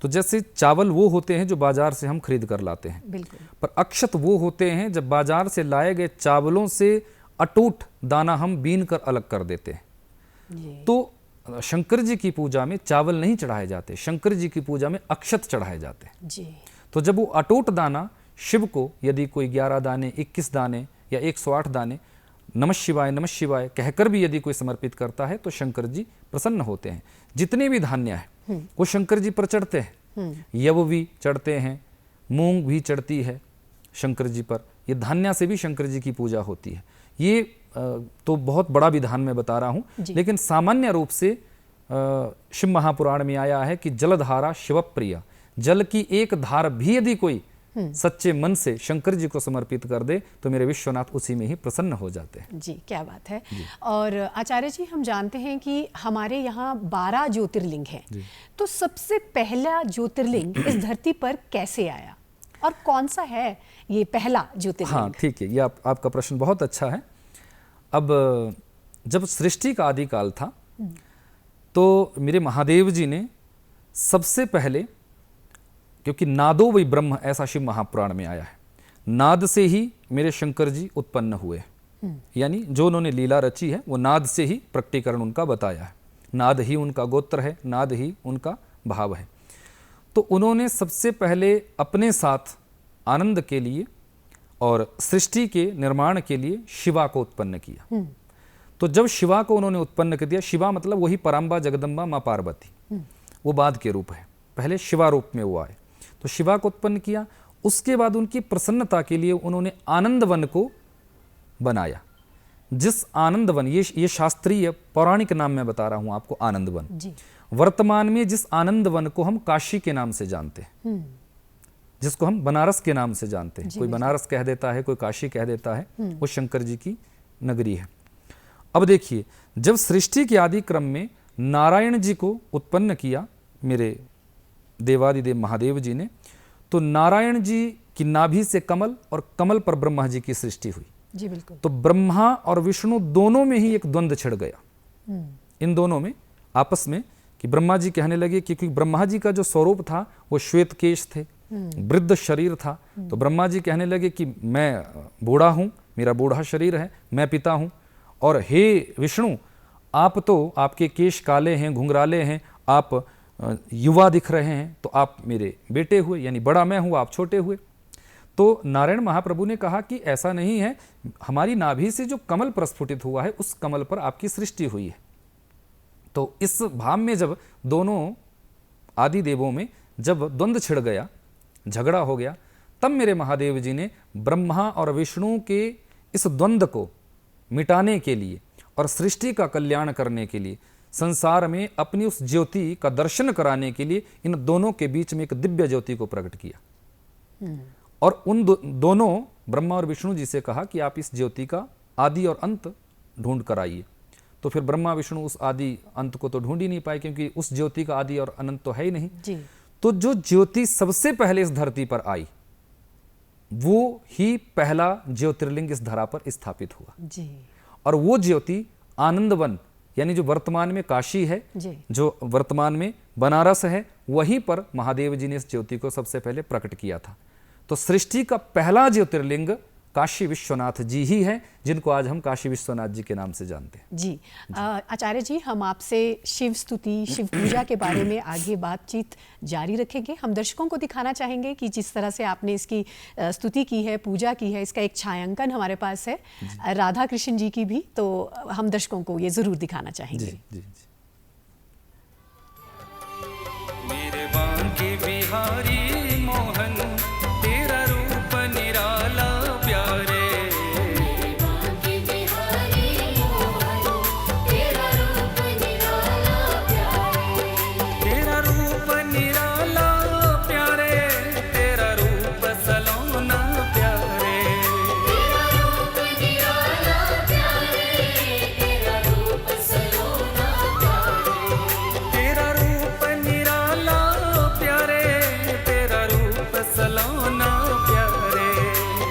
तो जैसे चावल वो होते हैं जो बाजार से हम खरीद कर लाते हैं, बिल्कुल, पर अक्षत वो होते हैं जब बाजार से लाए गए चावलों से अटूट दाना हम बीन कर अलग कर देते हैं। तो शंकर जी की पूजा में चावल नहीं चढ़ाए जाते, शंकर जी की पूजा में अक्षत चढ़ाए जाते हैं। जी, तो जब वो अटूट दाना शिव को यदि कोई 11 दाने, 21 दाने या 108 दाने नमः शिवाय कहकर भी यदि कोई समर्पित करता है तो शंकर जी प्रसन्न होते हैं। जितने भी धान्य है वो शंकर जी पर चढ़ते हैं, यव भी चढ़ते हैं, मूंग भी चढ़ती है शंकर जी पर, ये धान्य से भी शंकर जी की पूजा होती है। ये तो बहुत बड़ा विधान मैं बता रहा हूँ, लेकिन सामान्य रूप से शिव महापुराण में आया है कि जलधारा शिवप्रिया, जल की एक धार भी यदि कोई सच्चे मन से शंकर जी को समर्पित कर दे तो मेरे विश्वनाथ उसी में ही प्रसन्न हो जाते हैं। जी, क्या बात है। और आचार्य जी, हम जानते हैं कि हमारे यहाँ 12 ज्योतिर्लिंग हैं, तो सबसे पहला ज्योतिर्लिंग इस धरती पर कैसे आया और कौन सा है ये पहला ज्योतिर्लिंग? हाँ, ठीक है, ये आपका प्रश्न बहुत अच्छा है। अब जब सृष्टि का आदिकाल था तो मेरे महादेव जी ने सबसे पहले, क्योंकि नादो वही ब्रह्म ऐसा शिव महापुराण में आया है, नाद से ही मेरे शंकर जी उत्पन्न हुए, यानी जो उन्होंने लीला रची है वो नाद से ही प्रकटीकरण उनका बताया है। नाद ही उनका गोत्र है, नाद ही उनका भाव है। तो उन्होंने सबसे पहले अपने साथ आनंद के लिए और सृष्टि के निर्माण के लिए शिवा को उत्पन्न किया। तो जब शिवा को उन्होंने उत्पन्न कर दिया, शिवा मतलब वही पराम्बा जगदम्बा माँ पार्वती, वो बाद के रूप है, पहले शिवा रूप में वो आए। तो शिवा को उत्पन्न किया, उसके बाद उनकी प्रसन्नता के लिए उन्होंने आनंद वन को बनाया। जिस आनंद वन, ये शास्त्रीय पौराणिक नाम मैं बता रहा हूं आपको, आनंद वन, वर्तमान में जिस आनंद वन को हम काशी के नाम से जानते हैं, जिसको हम बनारस के नाम से जानते हैं, कोई बनारस कह देता है, कोई काशी कह देता है, वो शंकर जी की नगरी है। अब देखिए, जब सृष्टि के आदि क्रम में नारायण जी को उत्पन्न किया मेरे देवादिदेव महादेव जी ने, तो नारायण जी की नाभि से कमल और कमल पर ब्रह्मा जी की सृष्टि हुई। जी बिल्कुल। तो ब्रह्मा और विष्णु दोनों में ही एक द्वंद्व छिड़ गया, इन दोनों में आपस में, कि ब्रह्मा जी कहने लगे, क्योंकि ब्रह्मा जी का जो स्वरूप था वो श्वेत केश थे, वृद्ध शरीर था, तो ब्रह्मा जी कहने लगे कि मैं बूढ़ा हूँ, मेरा बूढ़ा शरीर है, मैं पिता हूँ, और हे विष्णु आप तो, आपके केश काले हैं, घुंघराले हैं, आप युवा दिख रहे हैं, तो आप मेरे बेटे हुए, यानी बड़ा मैं हूँ, आप छोटे हुए। तो नारायण महाप्रभु ने कहा कि ऐसा नहीं है, हमारी नाभि से जो कमल प्रस्फुटित हुआ है उस कमल पर आपकी सृष्टि हुई है। तो इस भाव में जब दोनों आदि देवों में जब द्वंद्व छिड़ गया, झगड़ा हो गया, तब मेरे महादेव जी ने ब्रह्मा और विष्णु के इस द्वंद्व को मिटाने के लिए और सृष्टि का कल्याण करने के लिए, संसार में अपनी उस ज्योति का दर्शन कराने के लिए इन दोनों के बीच में एक दिव्य ज्योति को प्रकट किया और उन दोनों ब्रह्मा और विष्णु जी से कहा कि आप इस ज्योति का आदि और अंत ढूंढ कर आइए। तो फिर ब्रह्मा विष्णु उस आदि अंत को तो ढूंढ ही नहीं पाए, क्योंकि उस ज्योति का आदि और अनंत तो है ही नहीं जी। तो जो ज्योति सबसे पहले इस धरती पर आई, वो ही पहला ज्योतिर्लिंग इस धरा पर स्थापित हुआ जी। और वो ज्योति आनंदवन, यानी जो वर्तमान में काशी है जी। जो वर्तमान में बनारस है, वहीं पर महादेव जी ने इस ज्योति को सबसे पहले प्रकट किया था। तो सृष्टि का पहला ज्योतिर्लिंग काशी विश्वनाथ जी ही हैं, जिनको आज हम काशी विश्वनाथ जी के नाम से जानते हैं। जी आचार्य जी, हम आपसे शिव स्तुति, शिव पूजा के बारे में आगे बातचीत जारी रखेंगे। हम दर्शकों को दिखाना चाहेंगे कि जिस तरह से आपने इसकी स्तुति की है, पूजा की है, इसका एक छायांकन हमारे पास है राधा कृष्ण जी की भी, तो हम दर्शकों को ये जरूर दिखाना चाहेंगे। जी, जी, जी। मेरे बांके बिहारी मोहन, तेरा रूप निराला प्यारे। मेरे बांके बिहारी मोहन, तेरा रूप निराला प्यारे। तेरा रूप निराला प्यारे, तेरा रूप सलोना प्यारे। तेरा रूप निराला प्यारे, तेरा रूप सलोना प्यारे। तेरा रूप निराला प्यारे, तेरा रूप सलोना प्यारे।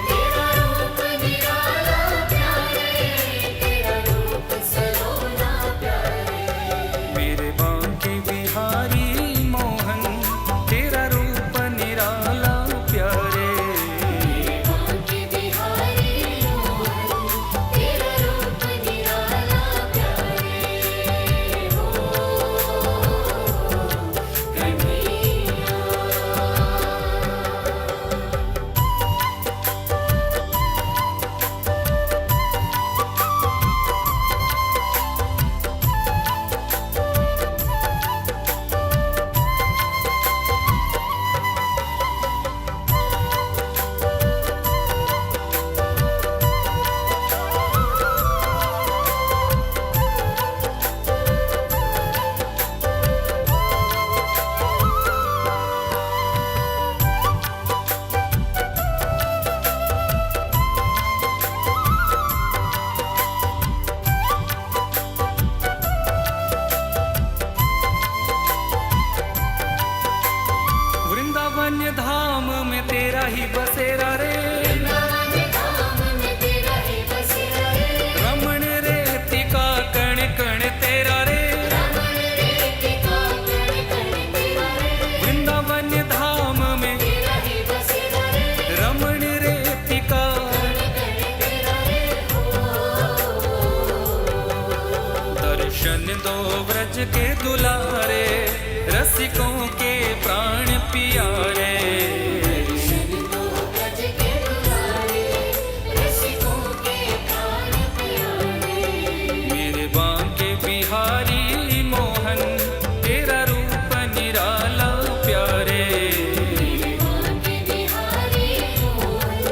तेरा रूप निराला प्यारे, तेरा रूप सलोना प्यारे। मेरे बांके बिहारी मोहन, तेरा रूप निराला प्यारे। मेरे बांके बिहारी मोहन, तेरा रूप निराला प्यारे। हो कन्हैया। वृंदावन धाम में तेरा ही बसेरा रे। रमण रेतिका कण कण तेरा रे। वृंदावन धाम में रमण रेतिका। दर्शन दो व्रज के दुलारे, रसिकों के प्राण पियारे। मेरे बांके बिहारी मोहन, तेरा रूप निराला प्यारे। मेरे बांके बिहारी मोहन,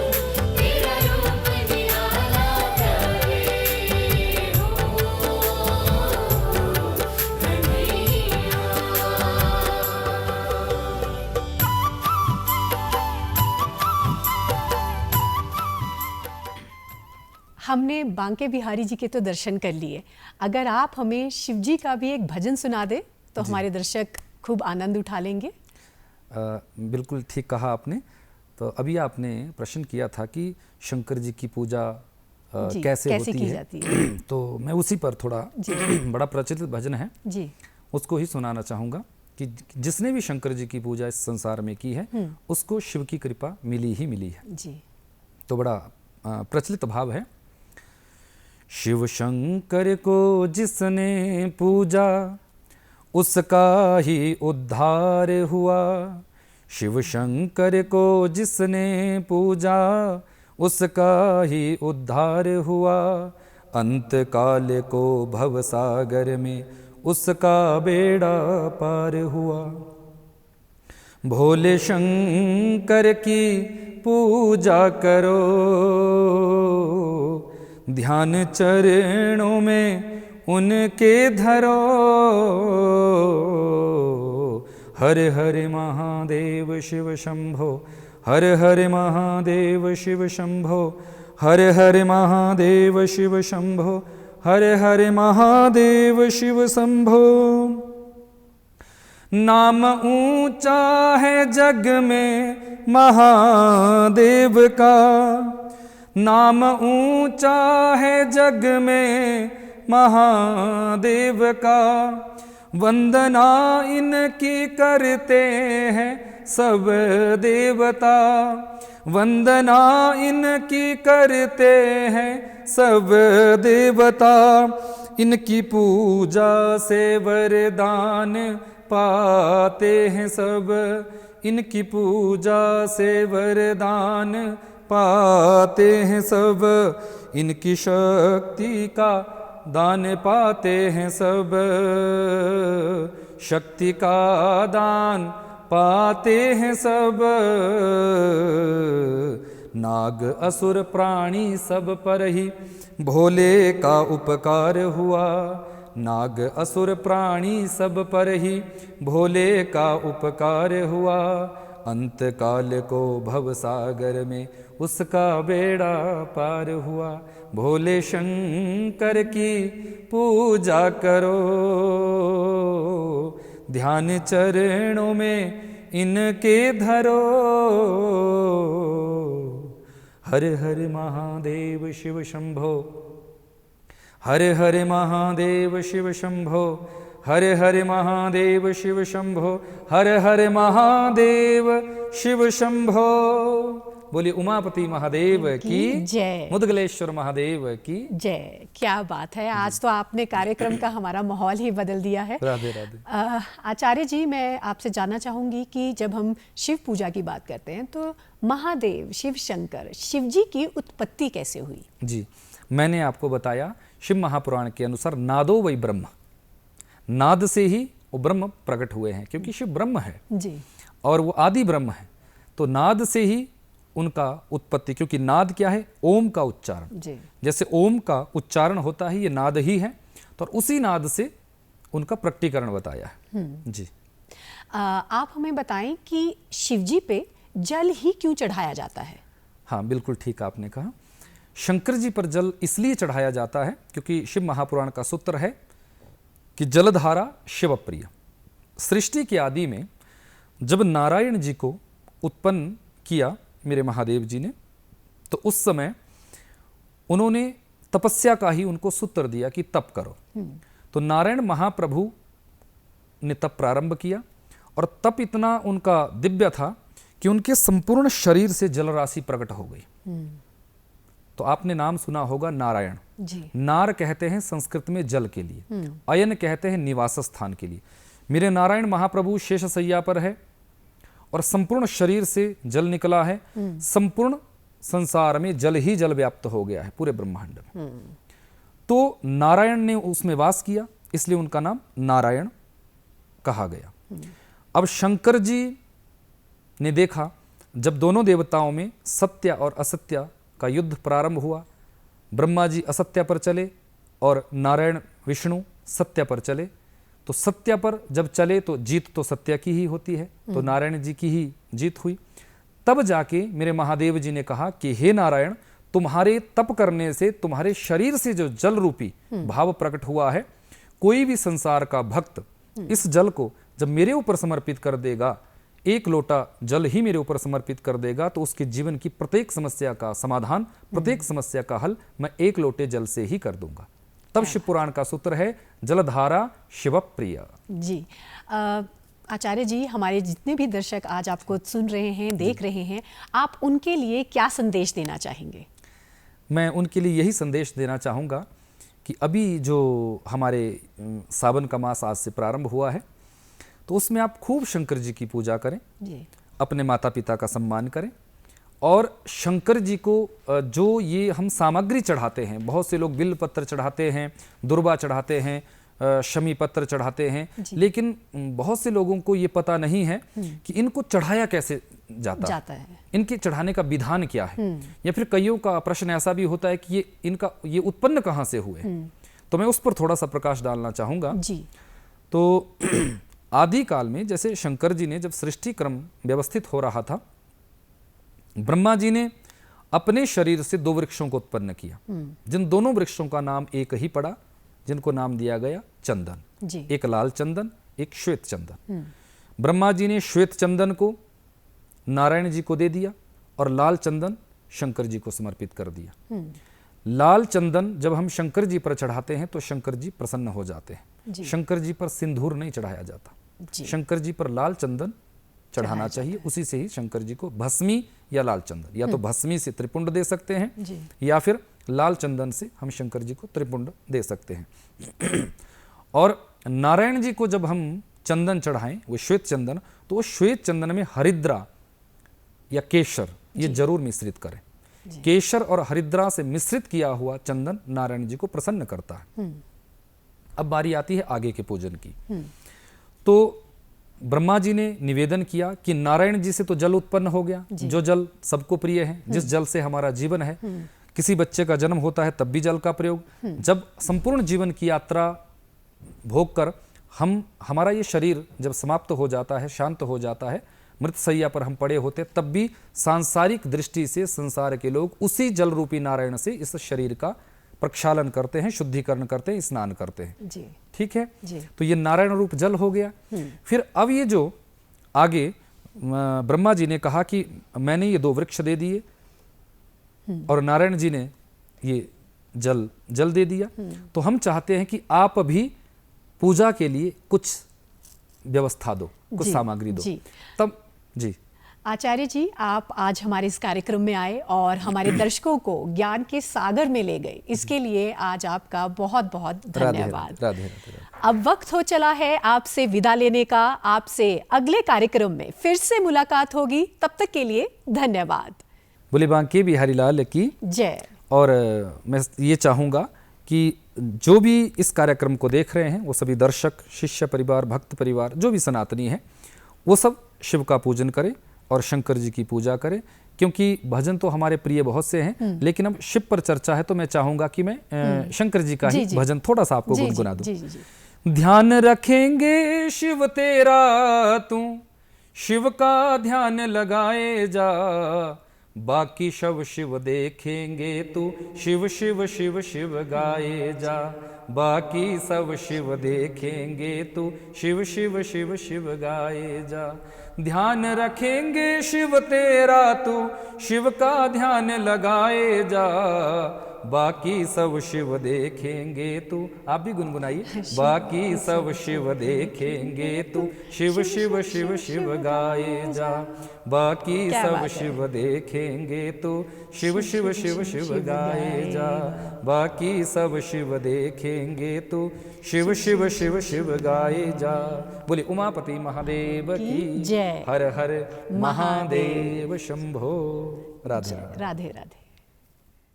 तेरा रूप निराला प्यारे। हो कन्हैया। हमने बांके बिहारी जी के तो दर्शन कर लिए, अगर आप हमें शिव जी का भी एक भजन सुना दे तो हमारे दर्शक खूब आनंद उठा लेंगे। बिल्कुल ठीक कहा आपने। तो अभी आपने प्रश्न किया था कि शंकर जी की पूजा कैसे होती की है, जाती है। तो मैं उसी पर थोड़ा बड़ा प्रचलित भजन है जी उसको ही सुनाना चाहूँगा कि जिसने भी शंकर जी की पूजा इस संसार में की है उसको शिव की कृपा मिली ही मिली है। जी। तो बड़ा प्रचलित भाव है। शिव शंकर को जिसने पूजा उसका ही उद्धार हुआ। शिव शंकर को जिसने पूजा उसका ही उद्धार हुआ। अंत काल को भवसागर में उसका बेड़ा पार हुआ। भोले शंकर की पूजा करो, ध्यान चरणों में उनके धरो। हर हर महादेव शिव शंभो, हर हर महादेव शिव शंभो, हर हर महादेव शिव शंभो, हर हर महादेव शिव शंभो। नाम ऊंचा है जग में महादेव का, नाम ऊंचा है जग में महादेव का। वंदना इनकी करते हैं सब देवता, वंदना इनकी करते हैं सब देवता। इनकी पूजा से वरदान पाते हैं सब, इनकी पूजा से वरदान पाते हैं सब। इनकी शक्ति का दान पाते हैं सब, शक्ति का दान पाते हैं सब। नाग असुर प्राणी सब पर ही भोले का उपकार हुआ। नाग असुर प्राणी सब पर ही भोले का उपकार हुआ। अंत काल को भवसागर में उसका बेड़ा पार हुआ। भोले शंकर की पूजा करो, ध्यान चरणों में इनके धरो। हर हर महादेव शिव शंभो, हर हर महादेव शिव शंभो, हर हर महादेव शिव शंभो, हर हर महादेव शिव शंभो। बोलिए उमापति महादेव की जय, मुदगलेश्वर महादेव की जय। क्या बात है, आज तो आपने कार्यक्रम का हमारा माहौल ही बदल दिया है। राधे राधे। आचार्य जी, मैं आपसे जानना चाहूंगी कि जब हम शिव पूजा की बात करते हैं तो महादेव शिव शंकर शिव जी की उत्पत्ति कैसे हुई? जी, मैंने आपको बताया शिव महापुराण के अनुसार नादो वै ब्रह्म, नाद से ही वो ब्रह्म प्रकट हुए हैं, क्योंकि शिव ब्रह्म है जी, और वो आदि ब्रह्म है। तो नाद से ही उनका उत्पत्ति, क्योंकि नाद क्या है? ओम का उच्चारण। जी, जैसे ओम का उच्चारण होता है, ये नाद ही है, तो उसी नाद से उनका प्रकटीकरण बताया है। जी। आप हमें बताएं कि शिव जी पे जल ही क्यों चढ़ाया जाता है? हाँ, बिल्कुल ठीक आपने कहा। शंकर जी पर जल इसलिए चढ़ाया जाता है क्योंकि शिव महापुराण का सूत्र है कि जलधारा शिव प्रिय। सृष्टि के आदि में जब नारायण जी को उत्पन्न किया मेरे महादेव जी ने, तो उस समय उन्होंने तपस्या का ही उनको सूत्र दिया कि तप करो। तो नारायण महाप्रभु ने तप प्रारंभ किया और तप इतना उनका दिव्य था कि उनके संपूर्ण शरीर से जल राशि प्रकट हो गई। तो आपने नाम सुना होगा नारायण। जी, नार कहते हैं संस्कृत में जल के लिए, अयन कहते हैं निवास स्थान के लिए। मेरे नारायण महाप्रभु शेष शैया पर है और संपूर्ण शरीर से जल निकला है। संपूर्ण संसार में जल ही जल व्याप्त हो गया है, पूरे ब्रह्मांड में। तो नारायण ने उसमें वास किया, इसलिए उनका नाम नारायण कहा गया। अब शंकर जी ने देखा जब दोनों देवताओं में सत्य और असत्य का युद्ध प्रारंभ हुआ, ब्रह्मा जी असत्य पर चले और नारायण विष्णु सत्य पर चले, तो सत्य पर जब चले तो जीत तो सत्य की ही होती है, तो नारायण जी की ही जीत हुई। तब जाके मेरे महादेव जी ने कहा कि हे नारायण, तुम्हारे तप करने से, तुम्हारे शरीर से जो जल रूपी भाव प्रकट हुआ है, कोई भी संसार का भक्त इस जल को जब मेरे ऊपर समर्पित कर देगा, एक लोटा जल ही मेरे ऊपर समर्पित कर देगा, तो उसके जीवन की प्रत्येक समस्या का समाधान, प्रत्येक समस्या का हल मैं एक लोटे जल से ही कर दूंगा। तब शिव पुराण का सूत्र है जलधारा शिव प्रिय। जी आचार्य जी, हमारे जितने भी दर्शक आज आपको सुन रहे हैं, देख रहे हैं, आप उनके लिए क्या संदेश देना चाहेंगे? मैं उनके लिए यही संदेश देना चाहूँगा कि अभी जो हमारे सावन का मास आज से प्रारंभ हुआ है, तो उसमें आप खूब शंकर जी की पूजा करें, जी। अपने माता पिता का सम्मान करें, और शंकर जी को जो ये हम सामग्री चढ़ाते हैं, बहुत से लोग बिल्व पत्र चढ़ाते हैं, दुर्वा चढ़ाते हैं, शमी पत्र चढ़ाते हैं, लेकिन बहुत से लोगों को ये पता नहीं है कि इनको चढ़ाया कैसे जाता है, इनके चढ़ाने का विधान क्या है। या फिर कईयों का प्रश्न ऐसा भी होता है कि ये उत्पन्न कहाँ से हुए, तो मैं उस पर थोड़ा सा प्रकाश डालना चाहूँगा। तो आदि काल में जैसे शंकर जी ने जब सृष्टि क्रम व्यवस्थित हो रहा था, ब्रह्मा जी ने अपने शरीर से 2 वृक्षों को उत्पन्न किया, जिन दोनों वृक्षों का नाम एक ही पड़ा, जिनको नाम दिया गया चंदन। एक लाल चंदन, एक श्वेत चंदन। ब्रह्मा जी ने श्वेत चंदन को नारायण जी को दे दिया और लाल चंदन शंकर जी को समर्पित कर दिया। लाल चंदन जब हम शंकर जी पर चढ़ाते हैं तो शंकर जी प्रसन्न हो जाते हैं। शंकर जी पर सिंदूर नहीं चढ़ाया जाता, शंकर जी पर लाल चंदन चढ़ाना चाहिए। उसी से ही शंकर जी को भस्मी या लाल चंदन, या तो भस्मी से त्रिपुंड दे सकते हैं, या फिर लाल चंदन से हम शंकर जी को त्रिपुंड दे सकते हैं। और नारायण जी को जब हम चंदन चढ़ाएं, वो श्वेत चंदन, तो वो श्वेत चंदन में हरिद्रा या केशर ये जरूर मिश्रित करें। केशर और हरिद्रा से मिश्रित किया हुआ चंदन नारायण जी को प्रसन्न करता है। अब बारी आती है आगे के पूजन की। तो ब्रह्मा जी ने निवेदन किया कि नारायण जी से तो जल उत्पन्न हो गया, जो जल सबको प्रिय है, जिस जल से हमारा जीवन है। किसी बच्चे का जन्म होता है तब भी जल का प्रयोग। जब संपूर्ण जीवन की यात्रा भोग कर हमारा ये शरीर जब समाप्त हो जाता है, शांत हो जाता है, मृतशैया पर हम पड़े होते, तब भी सांसारिक दृष्टि से संसार के लोग उसी जल रूपी नारायण से इस शरीर का प्रक्षालन करते हैं, शुद्धिकरण करते हैं, स्नान करते हैं। ठीक है जी। तो ये नारायण रूप जल हो गया। फिर अब ये जो आगे ब्रह्मा जी ने कहा कि मैंने ये 2 वृक्ष दे दिए और नारायण जी ने ये जल दे दिया, तो हम चाहते हैं कि आप भी पूजा के लिए कुछ व्यवस्था दो, कुछ सामग्री दो। तब जी आचार्य जी, आप आज हमारे इस कार्यक्रम में आए और हमारे दर्शकों को ज्ञान के सागर में ले गए, इसके लिए आज आपका बहुत बहुत धन्यवाद। राधे राधे। अब वक्त हो चला है आपसे विदा लेने का। आपसे अगले कार्यक्रम में फिर से मुलाकात होगी, तब तक के लिए धन्यवाद। बोले बांके बिहारी लाल की जय। और मैं ये चाहूँगा कि जो भी इस कार्यक्रम को देख रहे हैं, वो सभी दर्शक, शिष्य परिवार, भक्त परिवार, जो भी सनातनी है, वो सब शिव का पूजन करें और शंकर जी की पूजा करें। क्योंकि भजन तो हमारे प्रिय बहुत से हैं, लेकिन अब शिव पर चर्चा है तो मैं चाहूँगा कि मैं शंकर जी का ही भजन थोड़ा सा आपको गुनगुना दूँ। ध्यान रखेंगे शिव तेरा तू, शिव का ध्यान लगाए जा, बाकी शव शिव देखेंगे तू, शिव शिव शिव शिव गाए जा, बाकी सब शिव देखेंगे तू, शिव शिव शिव शिव गाए जा। ध्यान रखेंगे शिव तेरा तू, शिव का ध्यान लगाए जा, बाकी सब शिव देखेंगे तू। आप भी गुनगुनाइए। बाकी सब शिव देखेंगे तू, शिव शिव शिव शिव गाए जा, बाकी सब शिव देखेंगे तो शिव शिव शिव शिव गाए जा, बाकी सब शिव देखेंगे तो शिव शिव शिव शिव गाए जा। बोले उमापति महादेव की जय। हर हर महादेव शंभो। राधे राधे राधे।